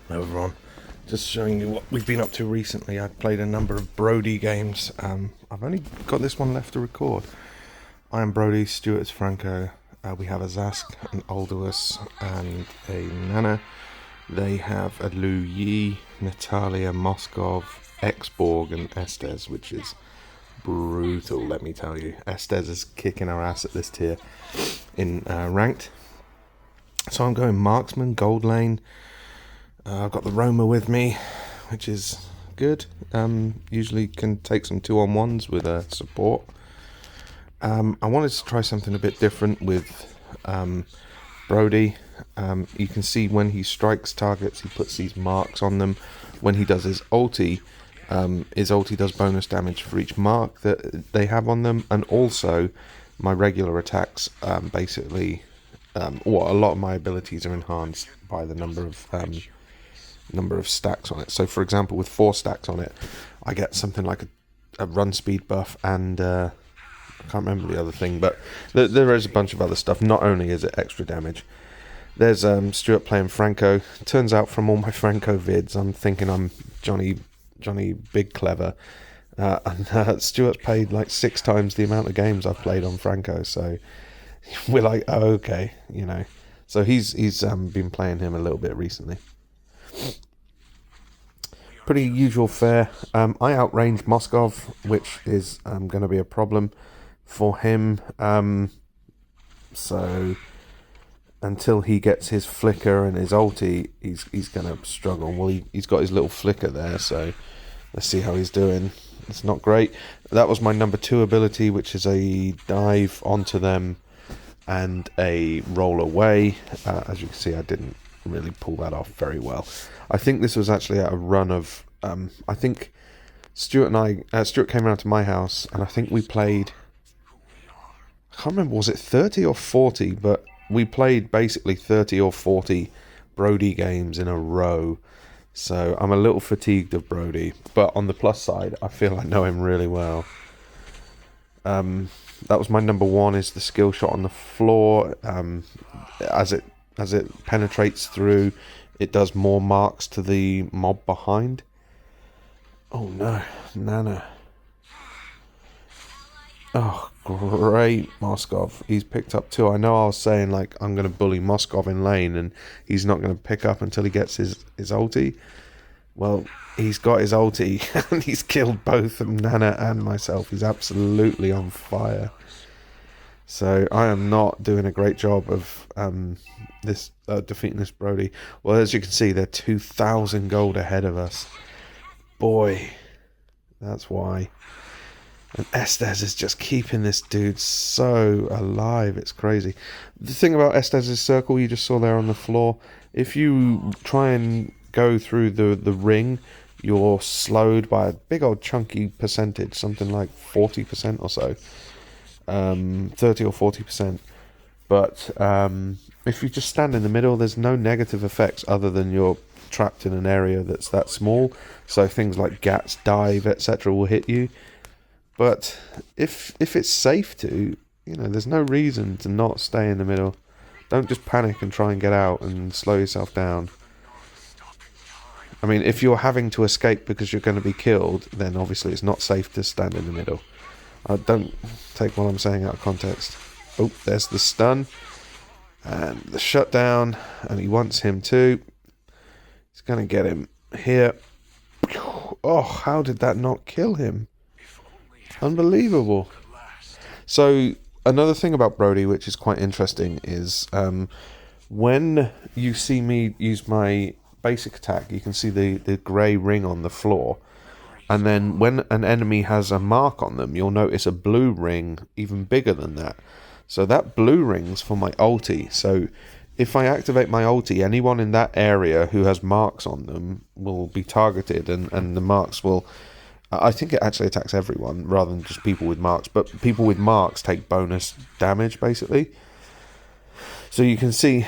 Hello everyone, just showing you what we've been up to recently. I've played a number of Brody games. I've only got this one left to record. I am Brody, Stuart's Franco. We have a Zask, an Aldous, and a Nana. They have a Lu Yi, Natalia, Moskov, Xborg, and Estes, which is brutal, let me tell you. Estes is kicking our ass at this tier in ranked. So I'm going Marksman, Gold Lane. I've got the Roma with me, which is good. Usually can take some 2-on-1s with support. I wanted to try something a bit different with Brody. You can see when he strikes targets, he puts these marks on them. When he does his ulti does bonus damage for each mark that they have on them, and also my regular attacks basically, a lot of my abilities are enhanced by the number of stacks on it. So for example, with 4 stacks on it, I get something like a run speed buff, and I can't remember the other thing, but there is a bunch of other stuff. Not only is it extra damage. There's Stuart playing Franco. Turns out from all my Franco vids, I'm thinking I'm Johnny Big Clever, and Stuart's played like 6 times the amount of games I've played on Franco, so we're like, oh, okay, you know. So he's been playing him a little bit recently. Pretty usual fare. I outrange Moskov, which is going to be a problem for him. So until he gets his flicker and his ulti, he's going to struggle. Well, he's got his little flicker there, so let's see how he's doing. It's not great. That was my number 2 ability, which is a dive onto them and a roll away. As you can see, I didn't really pull that off very well. I think this was actually a run of I think Stuart came around to my house, and I think we played, I can't remember, was it 30 or 40, but we played basically 30 or 40 Brody games in a row. So I'm a little fatigued of Brody, but on the plus side, I feel I know him really well. That was my number 1, is the skill shot on the floor. As it penetrates through, it does more marks to the mob behind. Oh no, Nana. Oh, great, Moskov. He's picked up 2. I know I was saying, like, I'm going to bully Moskov in lane and he's not going to pick up until he gets his ulti. Well, he's got his ulti and he's killed both Nana and myself. He's absolutely on fire. So I am not doing a great job of defeating this Brody. Well, as you can see, they're 2,000 gold ahead of us. Boy, that's why. And Estes is just keeping this dude so alive. It's crazy. The thing about Estes' circle you just saw there on the floor, if you try and go through the ring, you're slowed by a big old chunky percentage, something like 40% or so. 30 or 40%. But if you just stand in the middle, there's no negative effects other than you're trapped in an area that's that small. So things like gats, dive, etc. will hit you. But if it's safe to, there's no reason to not stay in the middle. Don't just panic and try and get out and slow yourself down. I mean, if you're having to escape because you're going to be killed, then obviously it's not safe to stand in the middle. Don't take what I'm saying out of context. Oh, there's the stun. And the shutdown. And he wants him too. He's going to get him here. Oh, how did that not kill him? Unbelievable. So, another thing about Brody, which is quite interesting, is when you see me use my basic attack, you can see the grey ring on the floor. And then when an enemy has a mark on them, you'll notice a blue ring even bigger than that. So that blue ring's for my ulti. So if I activate my ulti, anyone in that area who has marks on them will be targeted, and the marks will... I think it actually attacks everyone rather than just people with marks. But people with marks take bonus damage, basically. So you can see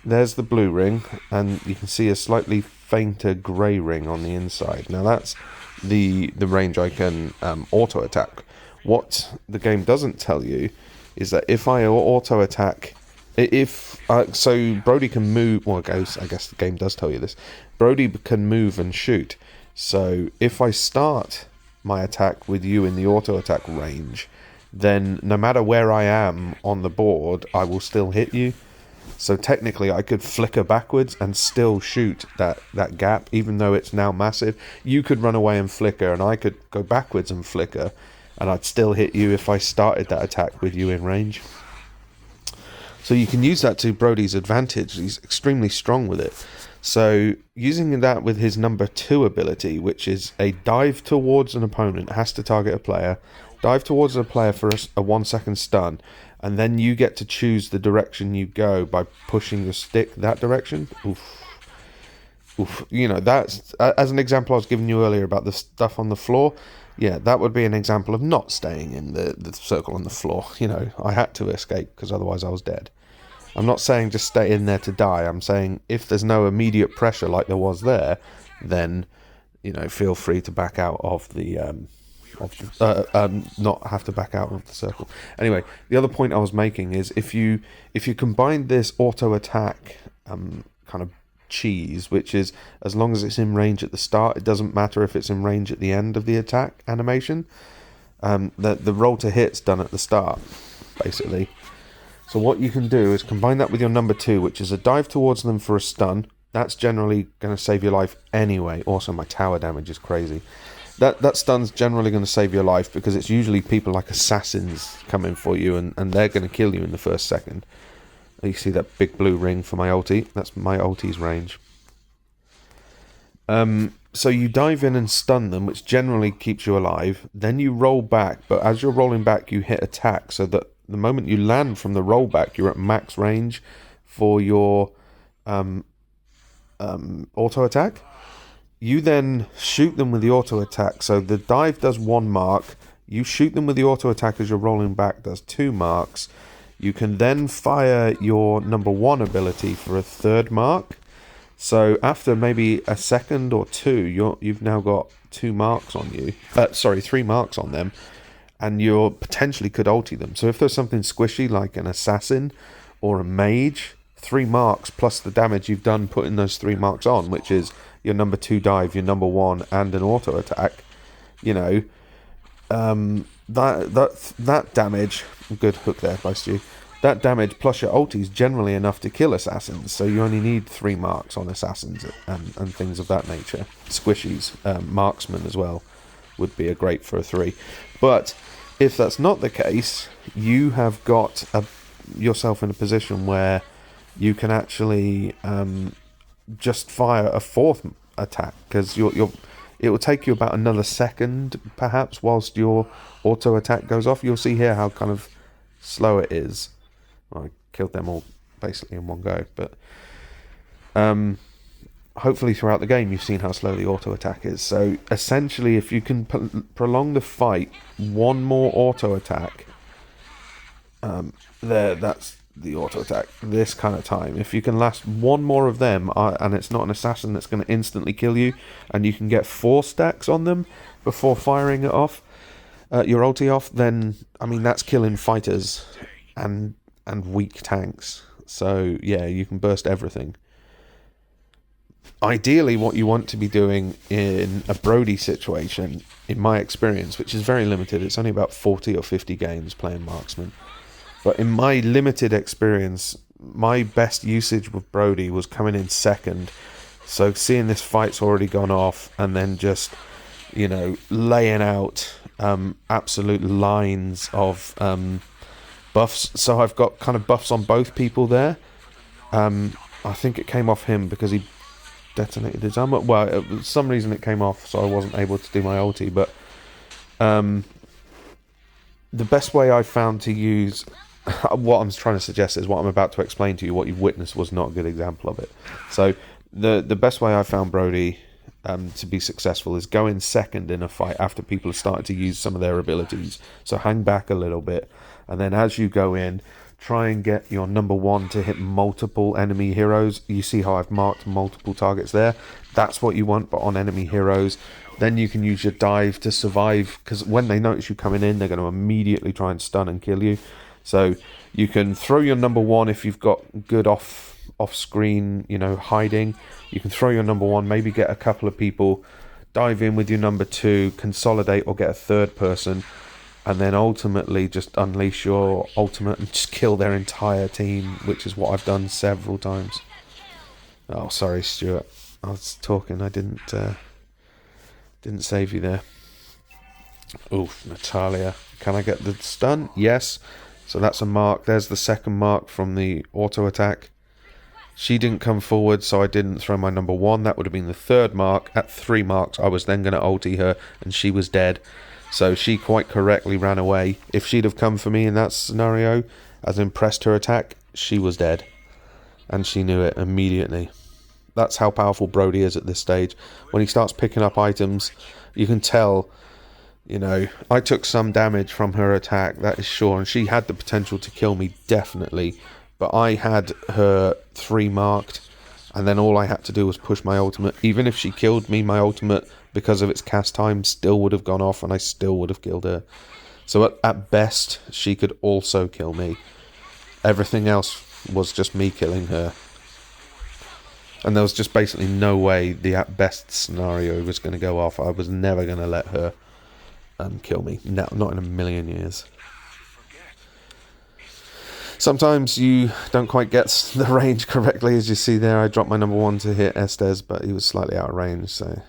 there's the blue ring, and you can see a slightly fainter grey ring on the inside. Now that's the range I can auto attack. What the game doesn't tell you is that if I auto attack If so, Brody can move. Well, I guess the game does tell you this. Brody can move and shoot. So if I start my attack with you in the auto attack range, then no matter where I am on the board, I will still hit you. So technically, I could flicker backwards and still shoot that gap, even though it's now massive. You could run away and flicker, and I could go backwards and flicker, and I'd still hit you if I started that attack with you in range. So you can use that to Brody's advantage. He's extremely strong with it. So using that with his number 2 ability, which is a dive towards an opponent, has to target a player, dive towards a player for a 1-second stun, and then you get to choose the direction you go by pushing your stick that direction. Oof. You know, that's, as an example I was giving you earlier about the stuff on the floor, yeah, that would be an example of not staying in the circle on the floor. You know, I had to escape because otherwise I was dead. I'm not saying just stay in there to die. I'm saying if there's no immediate pressure like there was there, then, you know, feel free to back out of the not have to back out of the circle. Anyway, the other point I was making is if you combine this auto attack kind of cheese, which is as long as it's in range at the start, it doesn't matter if it's in range at the end of the attack animation. The roll to hit's done at the start, basically. So what you can do is combine that with your number 2, which is a dive towards them for a stun. That's generally going to save your life anyway. Also, my tower damage is crazy. That stun's generally going to save your life because it's usually people like assassins coming for you, and they're going to kill you in the first second. You see that big blue ring for my ulti? That's my ulti's range. So you dive in and stun them, which generally keeps you alive. Then you roll back, but as you're rolling back, you hit attack, so that the moment you land from the rollback, you're at max range for your auto attack. You then shoot them with the auto attack. So the dive does 1 mark. You shoot them with the auto attack as you're rolling back, does 2 marks. You can then fire your number 1 ability for a 3rd mark. So after maybe a second or 2, you've now got 2 marks on you. 3 marks on them. And you potentially could ulti them. So if there's something squishy like an assassin or a mage, 3 marks plus the damage you've done putting those 3 marks on, which is your number 2 dive, your number 1, and an auto attack. You know, that damage. Good hook there by Stu. That damage plus your ulti is generally enough to kill assassins. So you only need 3 marks on assassins and things of that nature. Squishies, marksman as well would be a great for a 3. But if that's not the case, you have got yourself in a position where you can actually just fire a 4th attack, because it will take you about another second perhaps whilst your auto attack goes off. You'll see here how kind of slow it is. Well, I killed them all basically in one go, but hopefully throughout the game you've seen how slow the auto attack is. So essentially, if you can prolong the fight 1 more auto attack, that's the auto attack this kind of time. If you can last 1 more of them, and it's not an assassin that's going to instantly kill you, and you can get 4 stacks on them before firing it off, your ulti off, then I mean that's killing fighters and weak tanks. So yeah, you can burst everything. Ideally, what you want to be doing in a Brody situation, in my experience, which is very limited, it's only about 40 or 50 games playing marksman, but in my limited experience, my best usage with Brody was coming in second. So seeing this fight's already gone off, and then just, you know, laying out absolute lines of buffs. So I've got kind of buffs on both people there. I think it came off him because he detonated his armor. Well, for some reason it came off, so I wasn't able to do my ulti. But the best way I found to use what I'm trying to suggest is what I'm about to explain to you. What you've witnessed was not a good example of it. So the best way I found Brody to be successful is go in second in a fight after people have started to use some of their abilities. So hang back a little bit, and then as you go in, try and get your number 1 to hit multiple enemy heroes. You see how I've marked multiple targets there? That's what you want, but on enemy heroes. Then you can use your dive to survive, because when they notice you coming in, they're going to immediately try and stun and kill you. So You can throw your number one if you've got good off-screen, hiding. You can throw your number one, maybe get a couple of people, dive in with your number two, consolidate or get a third person, and then ultimately just unleash your ultimate and just kill their entire team, which is what I've done several times. Oh, sorry, Stuart. I was talking. I didn't save you there. Oof, Natalia. Can I get the stun? Yes. So that's a mark. There's the second mark from the auto attack. She didn't come forward, so I didn't throw my number one. That would have been the third mark. At 3 marks, I was then going to ulti her, and she was dead. So she quite correctly ran away. If she'd have come for me in that scenario, as in pressed her attack, she was dead. And she knew it immediately. That's how powerful Brody is at this stage. When he starts picking up items, you can tell, I took some damage from her attack, that is sure, and she had the potential to kill me, definitely. But I had her 3 marked, and then all I had to do was push my ultimate. Even if she killed me, my ultimate, because of its cast time, still would have gone off, and I still would have killed her. So at best, she could also kill me. Everything else was just me killing her. And there was just basically no way the at best scenario was going to go off. I was never going to let her kill me. No, not in a million years. Sometimes you don't quite get the range correctly, as you see there. I dropped my number one to hit Estes, but he was slightly out of range, so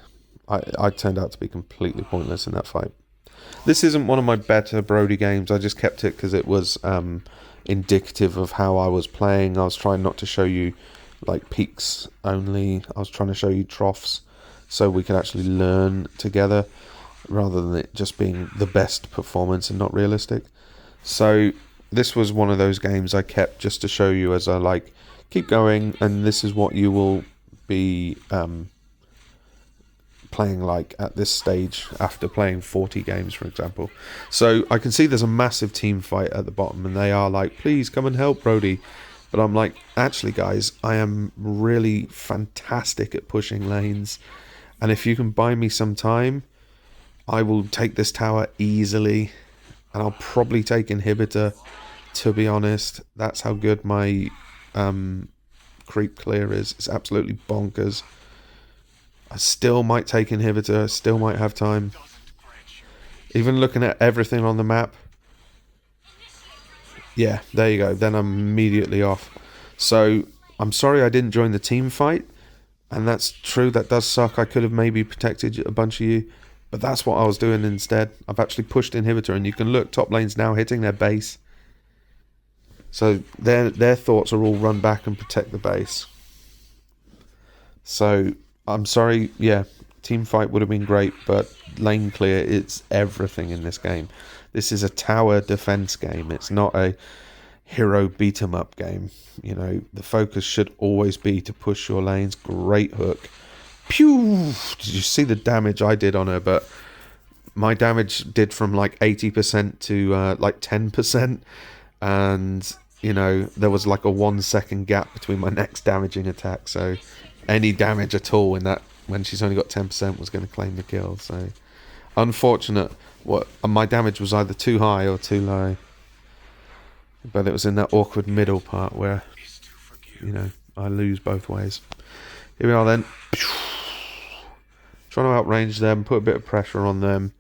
I turned out to be completely pointless in that fight. This isn't one of my better Brody games. I just kept it because it was indicative of how I was playing. I was trying not to show you peaks only. I was trying to show you troughs so we could actually learn together rather than it just being the best performance and not realistic. So this was one of those games I kept just to show you as I keep going, and this is what you will be playing at this stage after playing 40 games, for example. So I can see there's a massive team fight at the bottom, and they are please come and help Brody. But I'm actually guys, I am really fantastic at pushing lanes, and if you can buy me some time, I will take this tower easily, and I'll probably take inhibitor, to be honest. That's how good my creep clear is. It's absolutely bonkers. I still might take inhibitor, still might have time. Even looking at everything on the map, yeah, there you go. Then I'm immediately off. So I'm sorry I didn't join the team fight, and that's true, that does suck. I could have maybe protected a bunch of you, but that's what I was doing instead. I've actually pushed inhibitor, and you can look, top lane's now hitting their base. So their thoughts are all run back and protect the base. So I'm sorry, yeah, team fight would have been great, but lane clear, it's everything in this game. This is a tower defense game. It's not a hero beat 'em up game. The focus should always be to push your lanes. Great hook. Pew! Did you see the damage I did on her? But my damage did from 80% to 10%, and there was a 1 second gap between my next damaging attack. So any damage at all in that, when she's only got 10%, was going to claim the kill. So unfortunate. My damage was either too high or too low, but it was in that awkward middle part where I lose both ways. Here we are then, trying to outrange them, put a bit of pressure on them.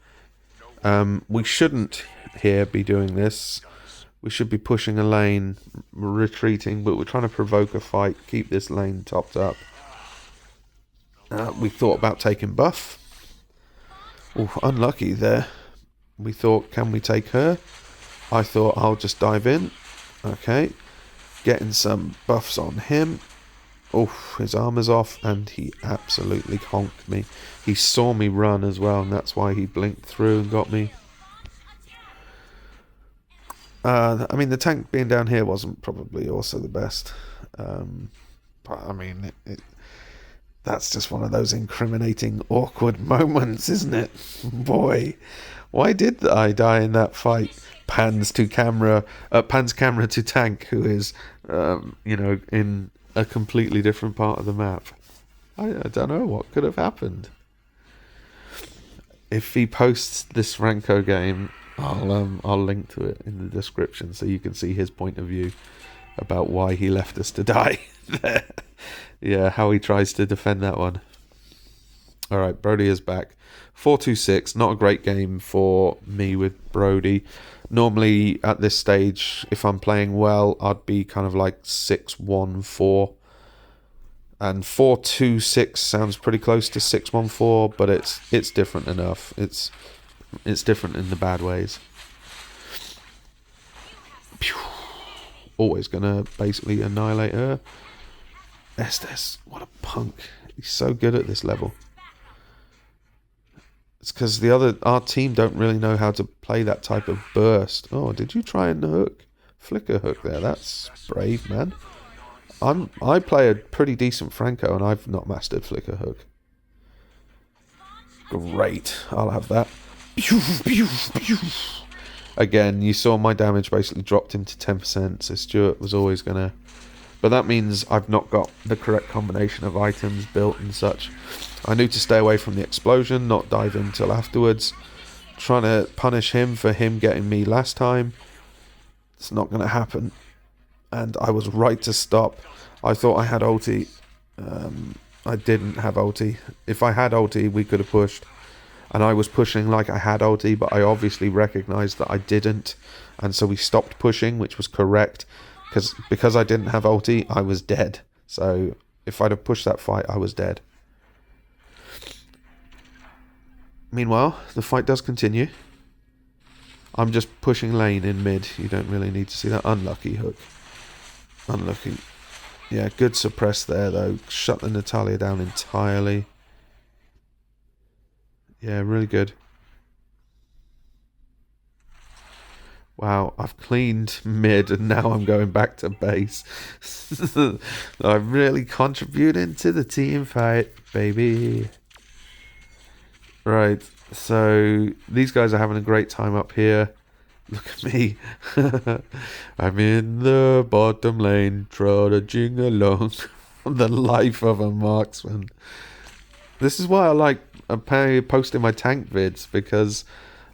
We shouldn't here be doing this. We should be pushing a lane, retreating, but we're trying to provoke a fight, keep this lane topped up. We thought about taking buff. Oh, unlucky there. We thought, can we take her? I thought, I'll just dive in. Okay. Getting some buffs on him. Oh, his armor's off, and he absolutely honked me. He saw me run as well, and that's why he blinked through and got me. The tank being down here wasn't probably also the best. But, that's just one of those incriminating, awkward moments, isn't it? Boy, why did I die in that fight? Pans camera to tank, who is, in a completely different part of the map. I don't know what could have happened. If he posts this Ranko game, I'll link to it in the description so you can see his point of view about why he left us to die. Yeah, how he tries to defend that one. All right, Brody is back. 4-2-6, not a great game for me with Brody. Normally at this stage, if I'm playing well, I'd be kind of like 6-1-4. And 4-2-6 sounds pretty close to 6-1-4, but it's different enough. It's different in the bad ways. Always gonna basically annihilate her. Estes, what a punk. He's so good at this level. It's because our team don't really know how to play that type of burst. Oh, did you try and flicker hook there? That's brave, man. I play a pretty decent Franco and I've not mastered flicker hook. Great, I'll have that. Again, you saw my damage basically dropped him to 10%, so Stuart was always gonna... But that means I've not got the correct combination of items built and such. I knew to stay away from the explosion, not dive in till afterwards. Trying to punish him for him getting me last time. It's not going to happen. And I was right to stop. I thought I had ulti. I didn't have ulti. If I had ulti, we could have pushed. And I was pushing like I had ulti, but I obviously recognised that I didn't. And so we stopped pushing, which was correct. Because I didn't have ulti, I was dead. So if I'd have pushed that fight, I was dead. Meanwhile, the fight does continue. I'm just pushing lane in mid. You don't really need to see that. Unlucky hook. Unlucky. Yeah, good suppress there, though. Shut the Natalia down entirely. Yeah, really good. Wow, I've cleaned mid and now I'm going back to base. I'm really contributing to the team fight, baby. Right, so these guys are having a great time up here. Look at me. I'm in the bottom lane, trudging along. The life of a marksman. This is why I like posting my tank vids, because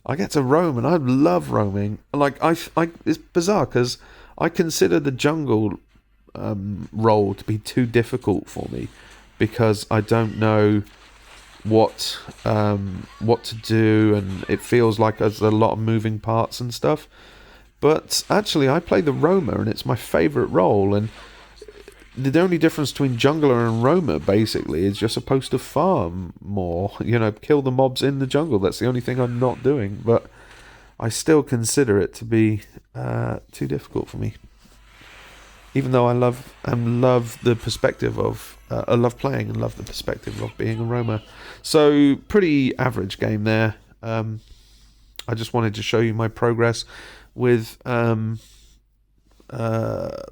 I get to roam and I love roaming. Like it's bizarre because I consider the jungle role to be too difficult for me because I don't know what to do, and it feels like there's a lot of moving parts and stuff. But actually, I play the roamer and it's my favourite role. And the only difference between jungler and roamer basically is you're supposed to farm more, kill the mobs in the jungle. That's the only thing I'm not doing, but I still consider it to be too difficult for me. Even though I love the perspective of I love playing and love the perspective of being a roamer. So pretty average game there. I just wanted to show you my progress with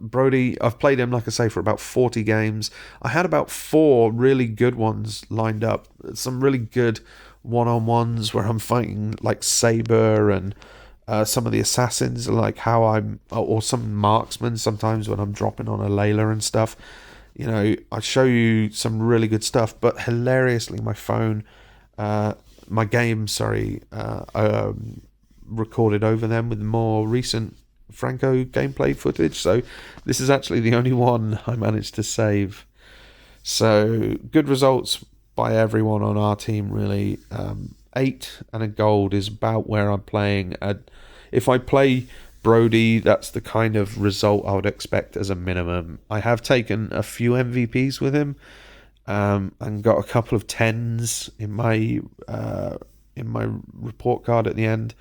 Brody. I've played him, like I say, for about 40 games. I had about 4 really good ones lined up. Some really good one-on-ones where I'm fighting like Saber and some of the assassins, like or some marksmen sometimes when I'm dropping on a Layla and stuff. I show you some really good stuff, but hilariously my game recorded over them with more recent Franco gameplay footage, so this is actually the only one I managed to save. So good results by everyone on our team, really. 8 and a gold is about where I'm playing. If I play Brody, that's the kind of result I would expect as a minimum. I have taken a few MVPs with him, and got a couple of 10s in my report card at the end.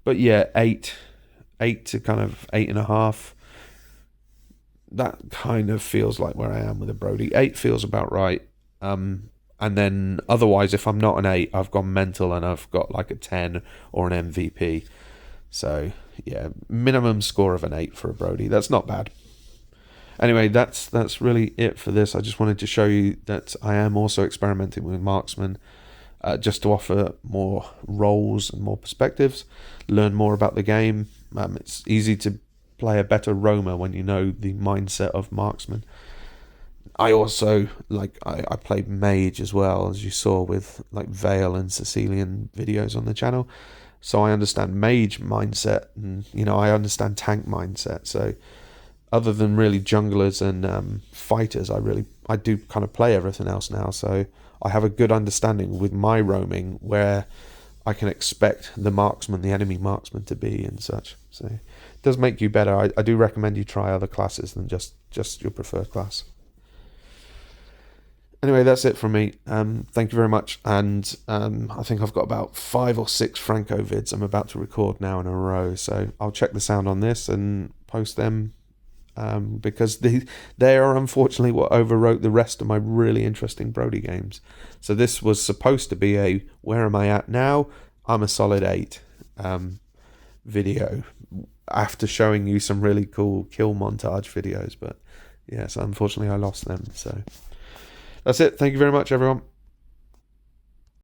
But yeah, 8 to kind of 8.5. That kind of feels like where I am with a Brody. 8 feels about right. And then otherwise, if I'm not an 8, I've gone mental and I've got like a 10 or an MVP. So yeah, minimum score of an 8 for a Brody. That's not bad. Anyway, that's really it for this. I just wanted to show you that I am also experimenting with marksman, just to offer more roles and more perspectives, learn more about the game. It's easy to play a better roamer when you know the mindset of marksman. I also I played mage as well, as you saw with like Vale and Sicilian videos on the channel. so I understand mage mindset, and I understand tank mindset. So other than really junglers and fighters, I do kind of play everything else now. So I have a good understanding with my roaming where I can expect the enemy marksman to be and such. So it does make you better. I do recommend you try other classes than just your preferred class. Anyway, that's it from me. Thank you very much. And I think I've got about 5 or 6 Franco vids I'm about to record now in a row. So I'll check the sound on this and post them, because they are unfortunately what overwrote the rest of my really interesting Brody games. So this was supposed to be a where am I at now? I'm a solid 8 video after showing you some really cool kill montage videos. But yes, unfortunately I lost them. So that's it. Thank you very much, everyone.